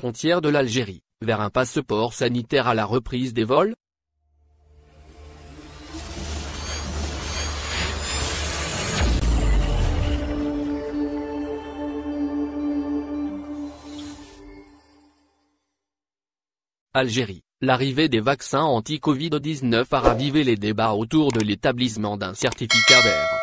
frontières de l'Algérie, vers un passeport sanitaire à la reprise des vols? Algérie, l'arrivée des vaccins anti-Covid-19 a ravivé les débats autour de l'établissement d'un certificat vert.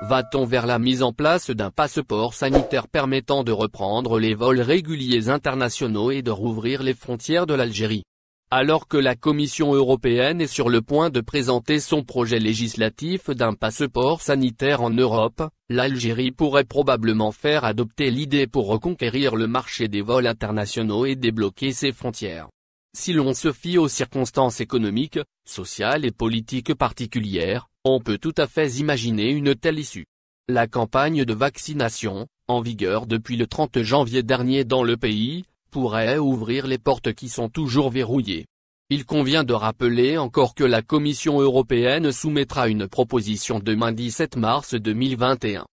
Va-t-on vers la mise en place d'un passeport sanitaire permettant de reprendre les vols réguliers internationaux et de rouvrir les frontières de l'Algérie? Alors que la Commission européenne est sur le point de présenter son projet législatif d'un passeport sanitaire en Europe, l'Algérie pourrait probablement faire adopter l'idée pour reconquérir le marché des vols internationaux et débloquer ses frontières. Si l'on se fie aux circonstances économiques, sociales et politiques particulières, on peut tout à fait imaginer une telle issue. La campagne de vaccination, en vigueur depuis le 30 janvier dernier dans le pays, pourrait ouvrir les portes qui sont toujours verrouillées. Il convient de rappeler encore que la Commission européenne soumettra une proposition demain 17 mars 2021.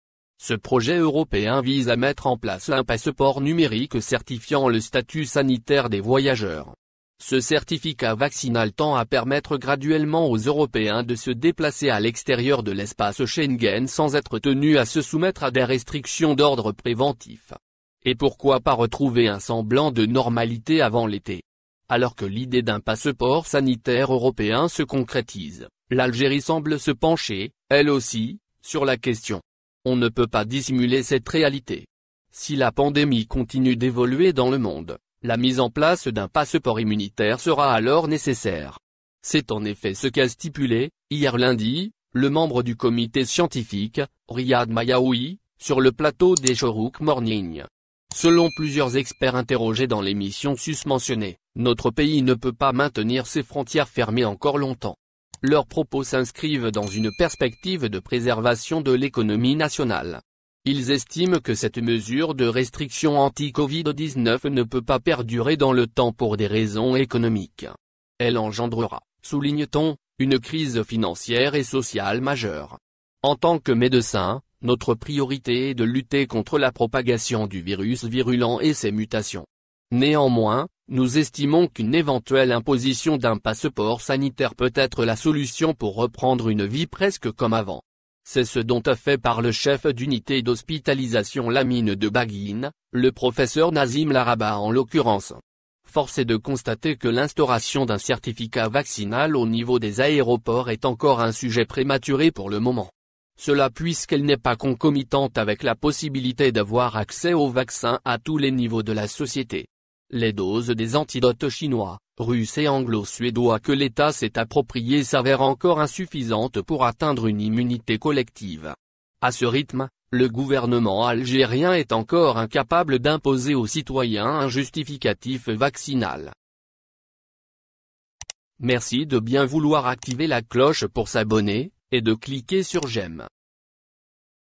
Ce projet européen vise à mettre en place un passeport numérique certifiant le statut sanitaire des voyageurs. Ce certificat vaccinal tend à permettre graduellement aux Européens de se déplacer à l'extérieur de l'espace Schengen sans être tenus à se soumettre à des restrictions d'ordre préventif. Et pourquoi pas retrouver un semblant de normalité avant l'été? Alors que l'idée d'un passeport sanitaire européen se concrétise, l'Algérie semble se pencher, elle aussi, sur la question. On ne peut pas dissimuler cette réalité. Si la pandémie continue d'évoluer dans le monde, la mise en place d'un passeport immunitaire sera alors nécessaire. C'est en effet ce qu'a stipulé, hier lundi, le membre du comité scientifique, Riyad Mayaoui, sur le plateau des Shorouk Morning. Selon plusieurs experts interrogés dans l'émission susmentionnée, notre pays ne peut pas maintenir ses frontières fermées encore longtemps. Leurs propos s'inscrivent dans une perspective de préservation de l'économie nationale. Ils estiment que cette mesure de restriction anti-Covid-19 ne peut pas perdurer dans le temps pour des raisons économiques. Elle engendrera, souligne-t-on, une crise financière et sociale majeure. En tant que médecin, notre priorité est de lutter contre la propagation du virus virulent et ses mutations. Néanmoins, nous estimons qu'une éventuelle imposition d'un passeport sanitaire peut être la solution pour reprendre une vie presque comme avant. C'est ce dont a fait part le chef d'unité d'hospitalisation Lamine de Baguine, le professeur Nazim Laraba en l'occurrence. Force est de constater que l'instauration d'un certificat vaccinal au niveau des aéroports est encore un sujet prématuré pour le moment. Cela puisqu'elle n'est pas concomitante avec la possibilité d'avoir accès aux vaccins à tous les niveaux de la société. Les doses des antidotes chinois, russes et anglo-suédois que l'État s'est appropriées s'avèrent encore insuffisantes pour atteindre une immunité collective. À ce rythme, le gouvernement algérien est encore incapable d'imposer aux citoyens un justificatif vaccinal. Merci de bien vouloir activer la cloche pour s'abonner, et de cliquer sur j'aime.